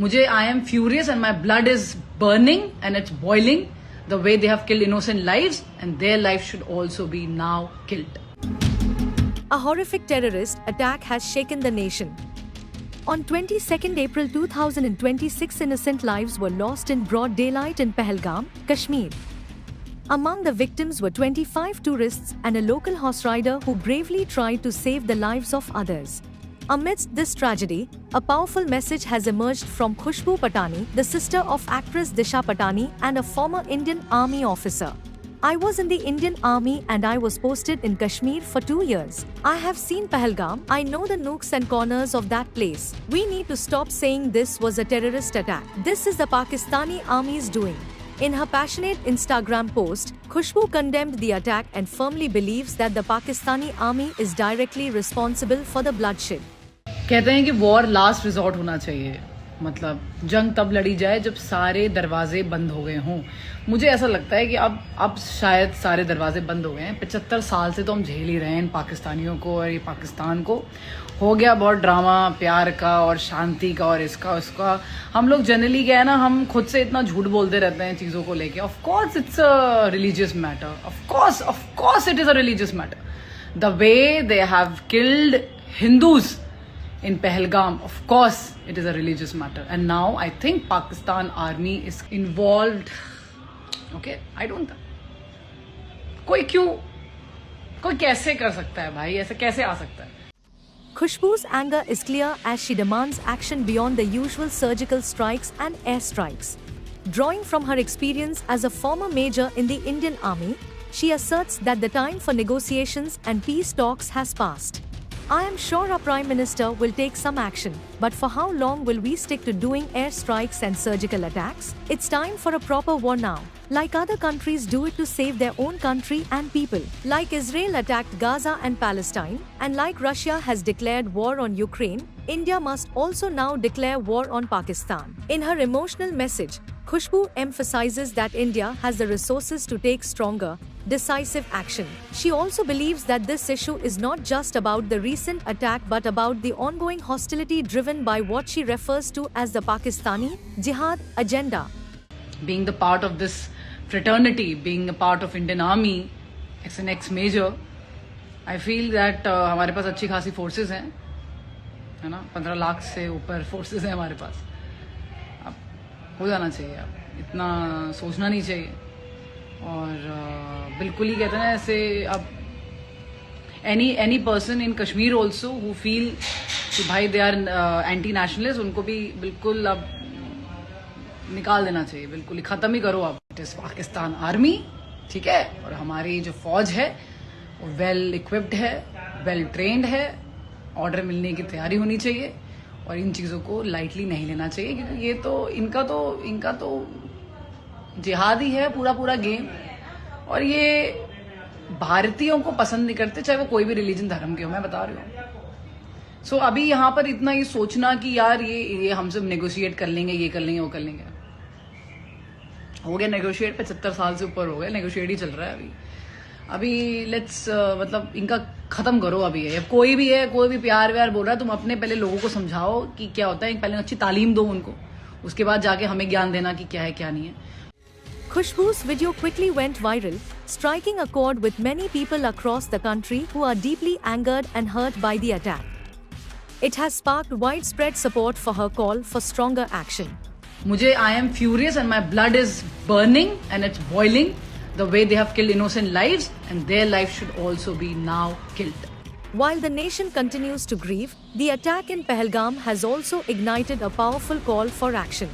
मुझे I am furious and my blood is burning and it's boiling the way they have killed innocent lives, and their lives should also be now killed. A horrific terrorist attack has shaken the nation. On 22nd April 2026, innocent lives were lost in broad daylight in Pahalgam, Kashmir. Among the victims were 25 tourists and a local horse rider who bravely tried to save the lives of others. Amidst this tragedy, a powerful message has emerged from Khushbu Patani, the sister of actress Disha Patani and a former Indian Army officer. I was in the Indian Army and I was posted in Kashmir for 2 years. I have seen Pahalgam. I know the nooks and corners of that place. We need to stop saying this was a terrorist attack. This is the Pakistani Army's doing. In her passionate Instagram post, Khushbu condemned the attack and firmly believes that the Pakistani Army is directly responsible for the bloodshed. कहते हैं कि war last resort होना चाहिए, मतलब जंग तब लड़ी जाए जब सारे दरवाजे बंद हो गए हों. मुझे ऐसा लगता है कि अब शायद सारे दरवाजे बंद हो गए हैं. 75 साल से तो हम झेल ही रहे हैं इन पाकिस्तानियों को और ये पाकिस्तान को. हो गया बहुत ड्रामा प्यार का और शांति का और इसका उसका. हम लोग जनरली क्या है ना, हम खुद से इतना झूठ बोलते रहते हैं चीज़ों को लेके. Of course it's a religious matter, of course it is a religious matter. The way they have killed Hindus in Pahalgam, of course it is a religious matter, and now I think Pakistan Army is involved. Okay, I don't. कोई कैसे कर सकता है भाई, ऐसे कैसे आ सकता है? Khushbu's anger is clear as she demands action beyond the usual surgical strikes and air strikes. Drawing from her experience as a former major in the Indian Army, she asserts that the time for negotiations and peace talks has passed. I am sure our Prime Minister will take some action, but for how long will we stick to doing air strikes and surgical attacks? It's time for a proper war now. Like other countries do it to save their own country and people. Like Israel attacked Gaza and Palestine, and like Russia has declared war on Ukraine, India must also now declare war on Pakistan. In her emotional message, Khushbu emphasizes that India has the resources to take stronger, decisive action. She also believes that this issue is not just about the recent attack but about the ongoing hostility driven by what she refers to as the Pakistani Jihad agenda. Being the part of this fraternity, being a part of Indian Army, as an ex-major, I feel that हमारे पास अच्छी खासी forces हैं, है ना? 15 लाख से ऊपर forces हैं हमारे पास. अब हो जाना चाहिए, अब इतना सोचना नहीं चाहिए. और बिल्कुल ही कहते हैं ना ऐसे. अब any person in Kashmir also who feel कि भाई दे आर एंटी नेशनलिस्ट, उनको भी बिल्कुल अब निकाल देना चाहिए, बिल्कुल ही खत्म ही करो. अब इट इज पाकिस्तान आर्मी, ठीक है, और हमारी जो फौज है वो वेल इक्विप्ड है, वेल ट्रेंड है. ऑर्डर मिलने की तैयारी होनी चाहिए और इन चीज़ों को लाइटली नहीं लेना चाहिए, क्योंकि ये तो इनका तो जिहादी है पूरा गेम. और ये भारतीयों को पसंद नहीं करते, चाहे वो कोई भी रिलीजन धर्म के हो, मैं बता रही हूँ. सो अभी यहाँ पर इतना ये सोचना कि यार ये हम सब नेगोशिएट कर लेंगे, ये कर लेंगे, वो कर लेंगे. हो गया नेगोशिएट, 75 साल से ऊपर हो गया, नेगोशिएट ही चल रहा है अभी. लेट्स मतलब इनका खत्म करो अभी. है कोई भी प्यार व्यार बोल रहा है, तुम अपने पहले लोगों को समझाओ कि क्या होता है. पहले अच्छी तालीम दो उनको, उसके बाद जाके हमें ज्ञान देना कि क्या है क्या नहीं है. Khushbu's video quickly went viral, striking a chord with many people across the country who are deeply angered and hurt by the attack. It has sparked widespread support for her call for stronger action. मुझे I am furious and my blood is burning and it's boiling the way they have killed innocent lives, and their lives should also be now killed. While the nation continues to grieve, the attack in Pahalgam has also ignited a powerful call for action.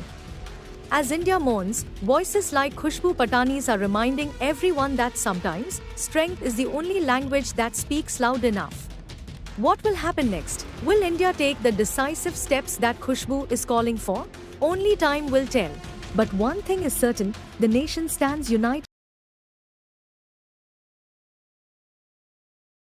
As India mourns, voices like Khushbu Patani's are reminding everyone that sometimes strength is the only language that speaks loud enough. What will happen next? Will India take the decisive steps that Khushbu is calling for? Only time will tell. But one thing is certain, the nation stands united